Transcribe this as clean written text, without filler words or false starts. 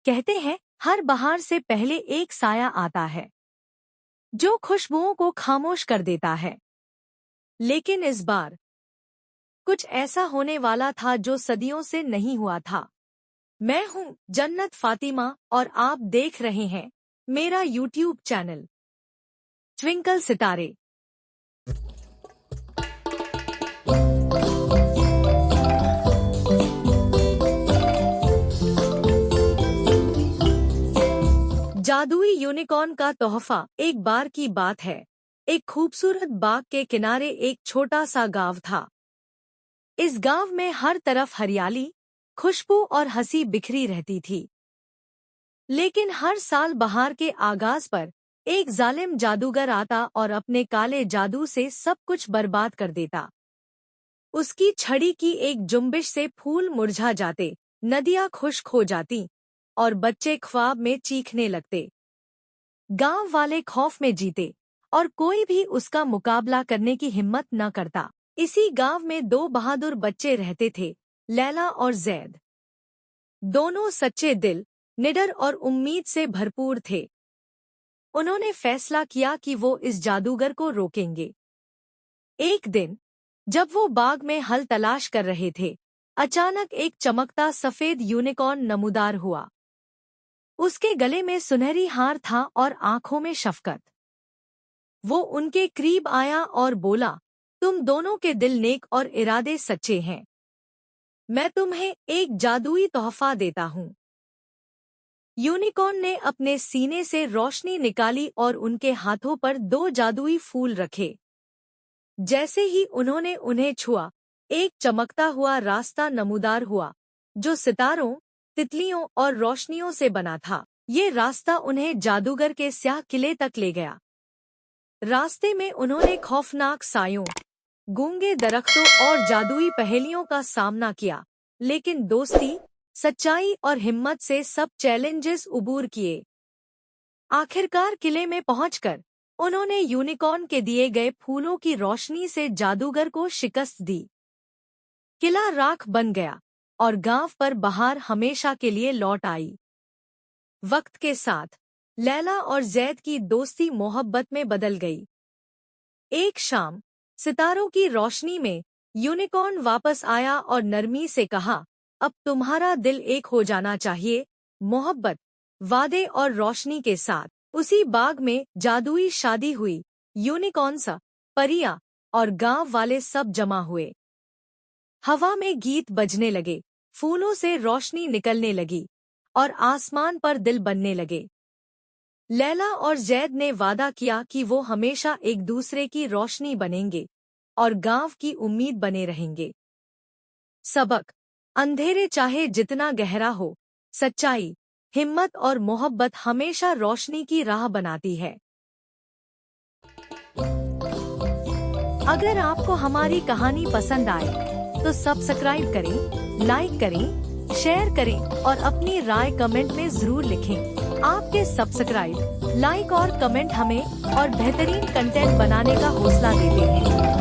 कहते हैं हर बहार से पहले एक साया आता है जो खुशबुओं को खामोश कर देता है। लेकिन इस बार कुछ ऐसा होने वाला था जो सदियों से नहीं हुआ था। मैं हूं जन्नत फातिमा और आप देख रहे हैं मेरा यूट्यूब चैनल ट्विंकल सितारे। जादुई यूनिकॉर्न का तोहफा। एक बार की बात है, एक खूबसूरत बाग के किनारे एक छोटा सा गांव था। इस गांव में हर तरफ हरियाली, खुशबू और हंसी बिखरी रहती थी। लेकिन हर साल बहार के आगाज पर एक जालिम जादूगर आता और अपने काले जादू से सब कुछ बर्बाद कर देता। उसकी छड़ी की एक जुम्बिश से फूल मुरझा जाते, नदियां खुश्क हो जाती और बच्चे ख्वाब में चीखने लगते। गांव वाले खौफ में जीते और कोई भी उसका मुकाबला करने की हिम्मत न करता। इसी गांव में दो बहादुर बच्चे रहते थे, लैला और जैद। दोनों सच्चे दिल, निडर और उम्मीद से भरपूर थे। उन्होंने फैसला किया कि वो इस जादूगर को रोकेंगे। एक दिन जब वो बाग में हल तलाश कर रहे थे, अचानक एक चमकता सफेद यूनिकॉर्न नमूदार हुआ। उसके गले में सुनहरी हार था और आंखों में शफकत। वो उनके करीब आया और बोला, तुम दोनों के दिल नेक और इरादे सच्चे हैं। मैं तुम्हें एक जादुई तोहफा देता हूँ। यूनिकॉर्न ने अपने सीने से रोशनी निकाली और उनके हाथों पर दो जादुई फूल रखे। जैसे ही उन्होंने उन्हें छुआ, एक चमकता हुआ रास्ता नमूदार हुआ जो सितारों, तितलियों और रोशनियों से बना था। ये रास्ता उन्हें जादूगर के स्याह किले तक ले गया। रास्ते में उन्होंने खौफनाक सायों, गूंगे दरख्तों और जादुई पहेलियों का सामना किया, लेकिन दोस्ती, सच्चाई और हिम्मत से सब चैलेंजेस उबूर किए। आखिरकार किले में पहुंचकर उन्होंने यूनिकॉर्न के दिए गए फूलों की रोशनी से जादूगर को शिकस्त दी। किला राख बन गया और गांव पर बहार हमेशा के लिए लौट आई। वक्त के साथ लैला और जैद की दोस्ती मोहब्बत में बदल गई। एक शाम सितारों की रोशनी में यूनिकॉर्न वापस आया और नरमी से कहा, अब तुम्हारा दिल एक हो जाना चाहिए। मोहब्बत, वादे और रोशनी के साथ उसी बाग में जादुई शादी हुई। यूनिकॉर्न सा, परियां और गांव वाले सब जमा हुए। हवा में गीत बजने लगे, फूलों से रोशनी निकलने लगी और आसमान पर दिल बनने लगे। लैला और जैद ने वादा किया कि वो हमेशा एक दूसरे की रोशनी बनेंगे और गांव की उम्मीद बने रहेंगे। सबक: अंधेरे चाहे जितना गहरा हो, सच्चाई, हिम्मत और मोहब्बत हमेशा रोशनी की राह बनाती है। अगर आपको हमारी कहानी पसंद आए तो सब्सक्राइब करें, लाइक करें, शेयर करें और अपनी राय कमेंट में जरूर लिखें। आपके सब्सक्राइब, लाइक और कमेंट हमें और बेहतरीन कंटेंट बनाने का हौसला देते हैं।